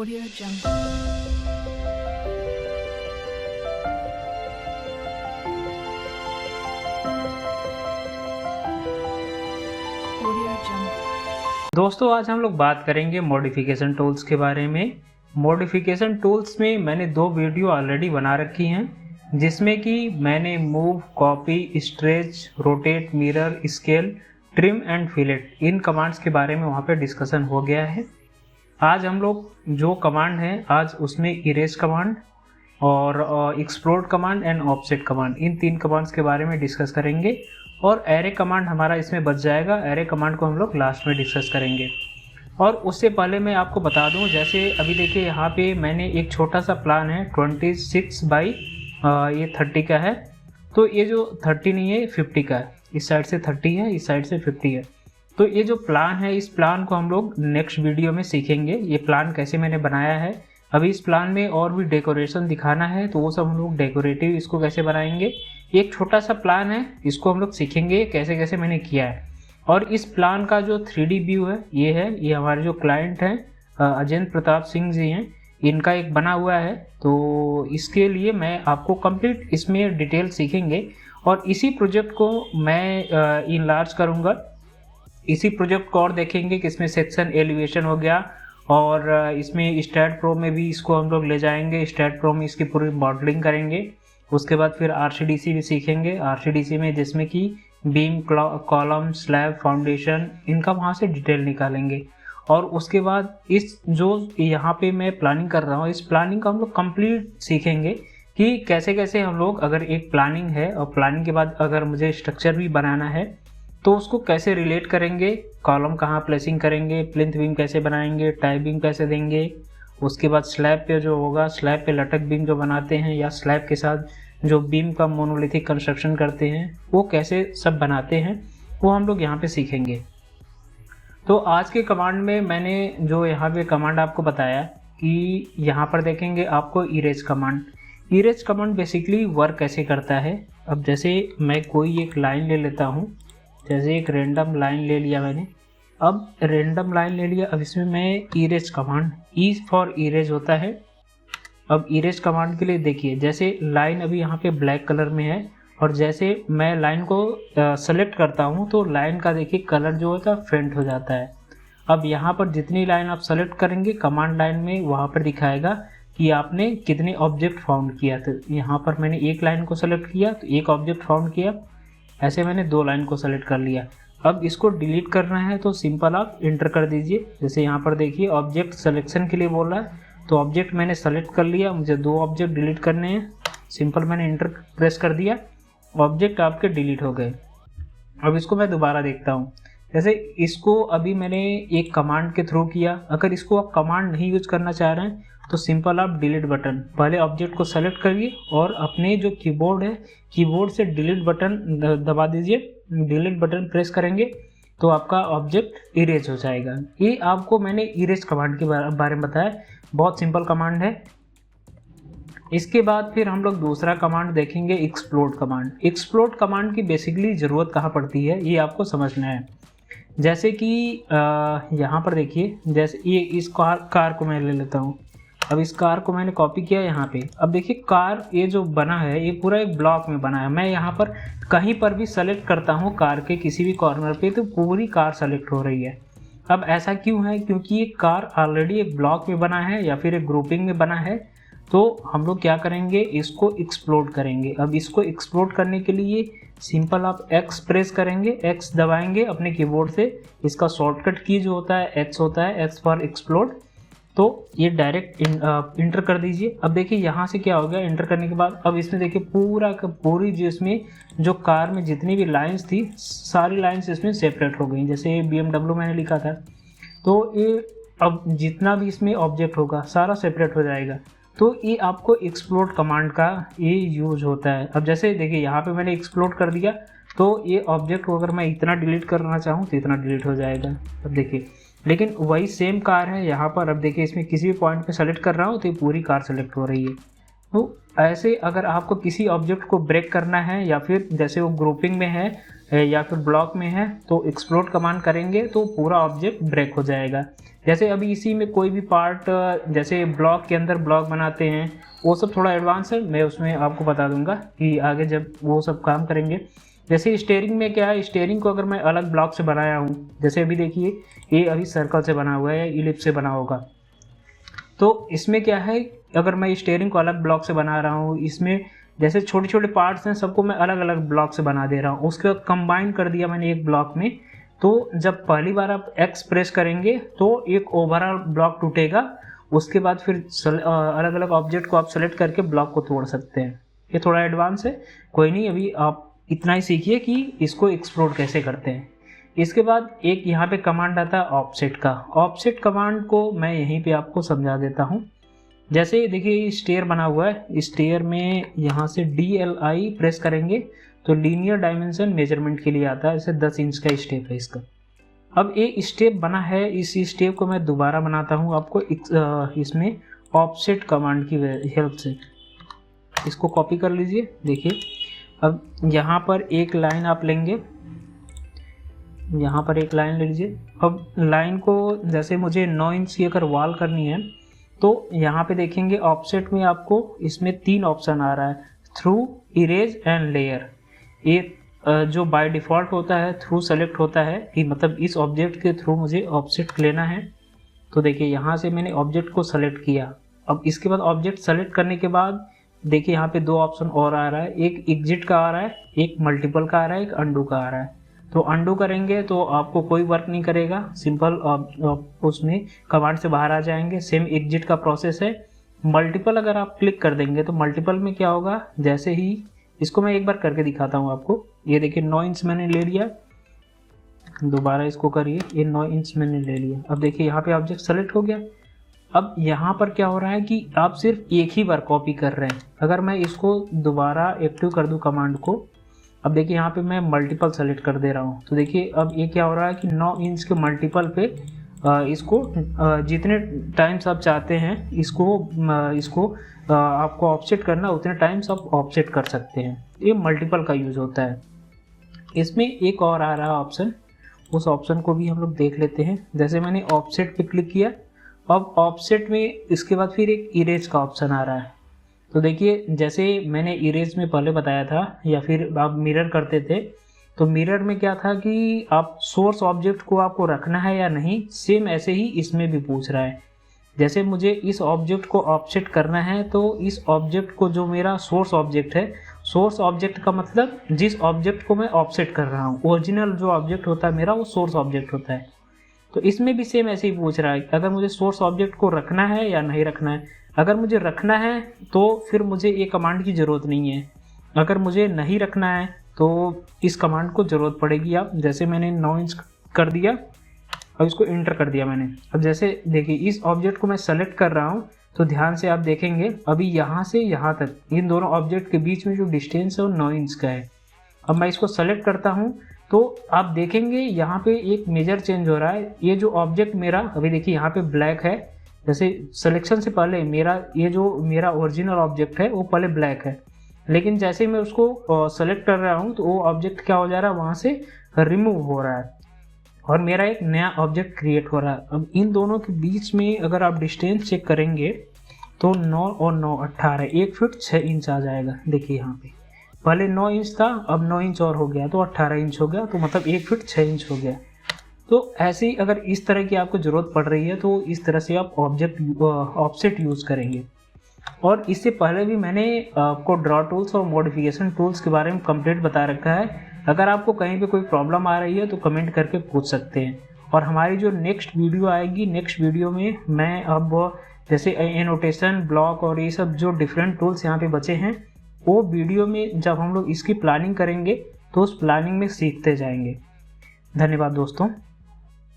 Audio Jungle. Audio Jungle. दोस्तों आज हम लोग बात करेंगे मॉडिफिकेशन टूल्स के बारे में। मॉडिफिकेशन टूल्स में मैंने दो वीडियो ऑलरेडी बना रखी हैं जिसमें कि मैंने move, copy, stretch, rotate, mirror, scale, trim and fillet in commands के बारे में वहाँ पे डिस्कशन हो गया है। आज हम लोग जो कमांड है आज उसमें इरेज कमांड और explode command and offset command in तीन कमांड्स के बारे में डिस्कस करेंगे और एरे कमांड हमारा इसमें बच जाएगा। एरे कमांड को हम लोग लास्ट में डिस्कस करेंगे। और उससे पहले मैं आपको बता दूं, जैसे अभी देखिए यहाँ पे मैंने एक छोटा सा प्लान है 26 बाई ये 30 का है। तो ये जो 30 नहीं है 50 का है, इस साइड से 30 है, इस साइड से 50 है। तो ये जो प्लान है इस प्लान को हम लोग नेक्स्ट वीडियो में सीखेंगे, ये प्लान कैसे मैंने बनाया है। अभी इस प्लान में और भी डेकोरेशन दिखाना है तो वो सब हम लोग डेकोरेटिव इसको कैसे बनाएंगे। एक छोटा सा प्लान है, इसको हम लोग सीखेंगे कैसे कैसे मैंने किया है। और इस प्लान का जो 3D व्यू है, ये हमारे जो क्लाइंट हैं अजेंद्र प्रताप सिंह जी हैं, इनका एक बना हुआ है। तो इसके लिए मैं आपको कंप्लीट इसमें डिटेल सीखेंगे और इसी प्रोजेक्ट को मैं इनलार्ज करूँगा। इसी प्रोजेक्ट को और देखेंगे कि इसमें सेक्शन एलिवेशन हो गया और इसमें स्टैट प्रो में भी इसको हम लोग ले जाएंगे। स्टैट प्रो में इसकी पूरी मॉडलिंग करेंगे। उसके बाद फिर RCDC भी सीखेंगे। RCDC में जिसमें कि बीम, कॉलम, स्लैब, फाउंडेशन इनका वहाँ से डिटेल निकालेंगे। और उसके बाद इस जो यहाँ पे मैं प्लानिंग कर रहा हूँ इस प्लानिंग को हम लोग कंप्लीट सीखेंगे कि कैसे कैसे हम लोग, अगर एक प्लानिंग है और प्लानिंग के बाद अगर मुझे स्ट्रक्चर भी बनाना है तो उसको कैसे रिलेट करेंगे, कॉलम कहाँ प्लेसिंग करेंगे, प्लिंथ बीम कैसे बनाएंगे, टाई बीम कैसे देंगे। उसके बाद स्लैब पे जो होगा, स्लैब पे लटक बीम जो बनाते हैं या स्लैब के साथ जो बीम का मोनोलिथिक कंस्ट्रक्शन करते हैं वो कैसे सब बनाते हैं, वो हम लोग यहाँ पे सीखेंगे। तो आज के कमांड में मैंने जो यहाँ पे कमांड आपको बताया कि यहाँ पर देखेंगे आपको erase command. Erase command basically work कैसे करता है। अब जैसे मैं कोई एक लाइन ले लेता हूँ, जैसे एक रेंडम लाइन ले लिया मैंने। अब रेंडम लाइन ले लिया, अब इसमें मैं erase command, E for erase होता है। अब इरेज कमांड के लिए देखिए, जैसे लाइन अभी यहाँ पे ब्लैक कलर में है और जैसे मैं लाइन को सेलेक्ट करता हूँ तो लाइन का देखिए कलर जो होता है फेंट हो जाता है। अब यहाँ पर जितनी लाइन आप सेलेक्ट करेंगे कमांड लाइन में वहाँ पर दिखाएगा कि आपने कितने ऑब्जेक्ट फाउंड किया। तो यहाँ पर मैंने एक लाइन को सेलेक्ट किया तो एक ऑब्जेक्ट फाउंड किया, ऐसे मैंने दो लाइन को सेलेक्ट कर लिया। अब इसको डिलीट करना है तो सिंपल आप इंटर कर दीजिए। जैसे यहाँ पर देखिए ऑब्जेक्ट सिलेक्शन के लिए बोल रहा है तो ऑब्जेक्ट मैंने सेलेक्ट कर लिया, मुझे दो ऑब्जेक्ट डिलीट करने हैं, सिंपल मैंने इंटर प्रेस कर दिया, ऑब्जेक्ट आपके डिलीट हो गए। अब इसको मैं दोबारा देखता हूँ। जैसे इसको अभी मैंने एक कमांड के थ्रू किया, अगर इसको आप कमांड नहीं यूज करना चाह रहे हैं तो सिंपल आप डिलीट बटन, पहले ऑब्जेक्ट को सेलेक्ट करिए और अपने जो कीबोर्ड है कीबोर्ड से डिलीट बटन दबा दीजिए। डिलीट बटन प्रेस करेंगे तो आपका ऑब्जेक्ट इरेज हो जाएगा। ये आपको मैंने इरेज कमांड के बारे में बताया, बहुत सिंपल कमांड है। इसके बाद फिर हम लोग दूसरा कमांड देखेंगे, एक्सप्लोड कमांड। एक्सप्लोड कमांड की बेसिकली ज़रूरत कहाँ पड़ती है ये आपको समझना है। जैसे कि यहाँ पर देखिए, जैसे ये इस कार को मैं ले लेता हूँ। अब इस कार को मैंने कॉपी किया यहाँ पे। अब देखिए कार ये जो बना है ये पूरा एक ब्लॉक में बना है। मैं यहाँ पर कहीं पर भी सेलेक्ट करता हूँ कार के किसी भी कॉर्नर पे तो पूरी कार सेलेक्ट हो रही है। अब ऐसा क्यों है, क्योंकि ये कार ऑलरेडी एक ब्लॉक में बना है या फिर एक ग्रुपिंग में बना है। तो हम लोग क्या करेंगे, इसको एक्सप्लोड करेंगे। अब इसको एक्सप्लोड करने के लिए सिंपल आप X प्रेस करेंगे, X दबाएंगे अपने कीबोर्ड से। इसका शॉर्टकट की जो होता है X होता है, X फॉर एक्सप्लोड। तो ये डायरेक्ट इंटर कर दीजिए। अब देखिए यहाँ से क्या हो गया, इंटर करने के बाद अब इसमें देखिए पूरी जो इसमें जो कार में जितनी भी लाइंस थी सारी लाइंस इसमें सेपरेट हो गई। जैसे BMW मैंने लिखा था तो ये अब जितना भी इसमें ऑब्जेक्ट होगा सारा सेपरेट हो जाएगा। तो ये आपको एक्सप्लोड कमांड का ये यूज होता है। अब जैसे देखिए यहाँ पे मैंने एक्सप्लोड कर दिया तो ये ऑब्जेक्ट को अगर मैं इतना डिलीट करना चाहूँ तो इतना डिलीट हो जाएगा। अब देखिए, लेकिन वही सेम कार है यहाँ पर। अब देखिए इसमें किसी भी पॉइंट पे सेलेक्ट कर रहा हूँ तो ये पूरी कार सेलेक्ट हो रही है। तो ऐसे अगर आपको किसी ऑब्जेक्ट को ब्रेक करना है या फिर जैसे वो ग्रुपिंग में है या फिर ब्लॉक में है तो एक्सप्लोड कमांड करेंगे तो पूरा ऑब्जेक्ट ब्रेक हो जाएगा। जैसे अभी इसी में कोई भी पार्ट जैसे ब्लॉक के अंदर ब्लॉक बनाते हैं वो सब थोड़ा एडवांस है, मैं उसमें आपको बता दूंगा कि आगे जब वो सब काम करेंगे। जैसे स्टीयरिंग में क्या है, स्टीयरिंग को अगर मैं अलग ब्लॉक से बनाया हूँ, जैसे अभी देखिए ये अभी सर्कल से बना हुआ है, इलिप्स से बना होगा, तो इसमें क्या है अगर मैं स्टीयरिंग को अलग ब्लॉक से बना रहा हूँ, इसमें जैसे छोटे छोटे पार्ट्स हैं सबको मैं अलग अलग ब्लॉक से बना दे रहा हूँ, उसके बाद कंबाइन कर दिया मैंने एक ब्लॉक में, तो जब पहली बार आप एक्स प्रेस करेंगे तो एक ओवरऑल ब्लॉक टूटेगा, उसके बाद फिर अलग अलग ऑब्जेक्ट को आप सेलेक्ट करके ब्लॉक को तोड़ सकते हैं। ये थोड़ा एडवांस है, कोई नहीं, अभी आप इतना ही सीखिए कि इसको एक्सप्लोड कैसे करते हैं। इसके बाद एक यहाँ पे कमांड आता है ऑफसेट का। ऑफसेट कमांड को मैं यहीं पे आपको समझा देता हूँ। जैसे देखिए स्टेयर बना हुआ है, स्टेयर में यहाँ से DLI प्रेस करेंगे तो लीनियर डायमेंशन मेजरमेंट के लिए आता है, जैसे 10 इंच का स्टेप है इसका। अब एक स्टेप बना है, इस स्टेप को मैं दोबारा बनाता हूँ आपको इसमें ऑफसेट कमांड की हेल्प से। इसको कॉपी कर लीजिए। देखिए अब यहाँ पर एक लाइन आप लेंगे, यहाँ पर एक लाइन ले लीजिए। अब लाइन को जैसे मुझे 9 इंच की अगर वॉल करनी है तो यहाँ पे देखेंगे ऑफसेट में आपको इसमें 3 ऑप्शन आ रहा है, थ्रू, इरेज एंड लेयर। ये जो बाय डिफ़ॉल्ट होता है थ्रू सेलेक्ट होता है कि मतलब इस ऑब्जेक्ट के थ्रू मुझे ऑफसेट लेना है। तो देखिए यहाँ से मैंने ऑब्जेक्ट को सेलेक्ट किया। अब इसके बाद ऑब्जेक्ट सेलेक्ट करने के बाद देखिए यहाँ पे 2 ऑप्शन और आ रहा है, एक एग्जिट का आ रहा है, एक मल्टीपल का आ रहा है, एक अंडू का आ रहा है। तो अंडू करेंगे तो आपको कोई वर्क नहीं करेगा, सिंपल उसमें कमांड से बाहर आ जाएंगे। सेम एग्जिट का प्रोसेस है। मल्टीपल अगर आप क्लिक कर देंगे तो मल्टीपल में क्या होगा, जैसे ही इसको मैं एक बार करके दिखाता हूँ आपको। ये देखिए 9 इंच मैंने ले लिया, दोबारा इसको करिए, ये 9 इंच मैंने ले लिया। अब देखिए यहाँ पे ऑब्जेक्ट सेलेक्ट हो गया। अब यहाँ पर क्या हो रहा है कि आप सिर्फ एक ही बार कॉपी कर रहे हैं। अगर मैं इसको दोबारा एक्टिव कर दूँ कमांड को, अब देखिए यहाँ पे मैं मल्टीपल सेलेक्ट कर दे रहा हूँ, तो देखिए अब ये क्या हो रहा है कि 9 इंच के मल्टीपल पे इसको जितने टाइम्स आप चाहते हैं इसको आपको ऑफसेट करना, उतने टाइम्स आप ऑफसेट कर सकते हैं। ये मल्टीपल का यूज़ होता है। इसमें एक और आ रहा है ऑप्शन, उस ऑप्शन को भी हम लोग देख लेते हैं। जैसे मैंने ऑफसेट पे क्लिक किया, अब ऑफसेट में इसके बाद फिर एक इरेज का ऑप्शन आ रहा है। तो देखिए जैसे मैंने इरेज में पहले बताया था या फिर आप मिरर करते थे, तो मिरर में क्या था कि आप सोर्स ऑब्जेक्ट को आपको रखना है या नहीं, सेम ऐसे ही इसमें भी पूछ रहा है। जैसे मुझे इस ऑब्जेक्ट को ऑफसेट करना है तो इस ऑब्जेक्ट को जो मेरा सोर्स ऑब्जेक्ट है, सोर्स ऑब्जेक्ट का मतलब जिस ऑब्जेक्ट को मैं ऑफसेट कर रहा हूँ, ओरिजिनल जो ऑब्जेक्ट होता है मेरा वो सोर्स ऑब्जेक्ट होता है। तो इसमें भी सेम ऐसे ही पूछ रहा है अगर मुझे सोर्स ऑब्जेक्ट को रखना है या नहीं रखना है। अगर मुझे रखना है तो फिर मुझे ये कमांड की ज़रूरत नहीं है, अगर मुझे नहीं रखना है तो इस कमांड को ज़रूरत पड़ेगी। आप जैसे मैंने 9 इंच कर दिया, अब इसको इंटर कर दिया मैंने। अब जैसे देखिए इस ऑब्जेक्ट को मैं सेलेक्ट कर रहा हूँ तो ध्यान से आप देखेंगे अभी यहाँ से यहाँ तक इन दोनों ऑब्जेक्ट के बीच में जो डिस्टेंस है वो 9 इंच का है। अब मैं इसको सेलेक्ट करता हूँ तो आप देखेंगे यहाँ पे एक मेजर चेंज हो रहा है। ये जो ऑब्जेक्ट मेरा अभी देखिए यहाँ पे ब्लैक है, जैसे सिलेक्शन से पहले ये जो मेरा ओरिजिनल ऑब्जेक्ट है वो पहले ब्लैक है, लेकिन जैसे मैं उसको सेलेक्ट कर रहा हूँ तो वो ऑब्जेक्ट क्या हो जा रहा है, वहाँ से रिमूव हो रहा है और मेरा एक नया ऑब्जेक्ट क्रिएट हो रहा है। अब इन दोनों के बीच में अगर आप डिस्टेंस चेक करेंगे तो 9 और 9 18, 1 फीट 6 इंच आ जाएगा। देखिए यहाँ पे पहले 9 इंच था, अब 9 इंच और हो गया तो 18 इंच हो गया, तो मतलब 1 फीट 6 इंच हो गया। तो ऐसे ही अगर इस तरह की आपको ज़रूरत पड़ रही है तो इस तरह से आप ऑफसेट यूज़ करेंगे। और इससे पहले भी मैंने आपको ड्रॉ टूल्स और मॉडिफिकेशन टूल्स के बारे में कंप्लीट बता रखा है। अगर आपको कहीं पे कोई प्रॉब्लम आ रही है तो कमेंट करके पूछ सकते हैं। और हमारी जो नेक्स्ट वीडियो आएगी, नेक्स्ट वीडियो में मैं अब जैसे एनोटेशन, ब्लॉक और ये सब जो डिफरेंट टूल्स यहाँ पे बचे हैं, वो वीडियो में जब हम लोग इसकी प्लानिंग करेंगे तो उस प्लानिंग में सीखते जाएंगे। धन्यवाद दोस्तों।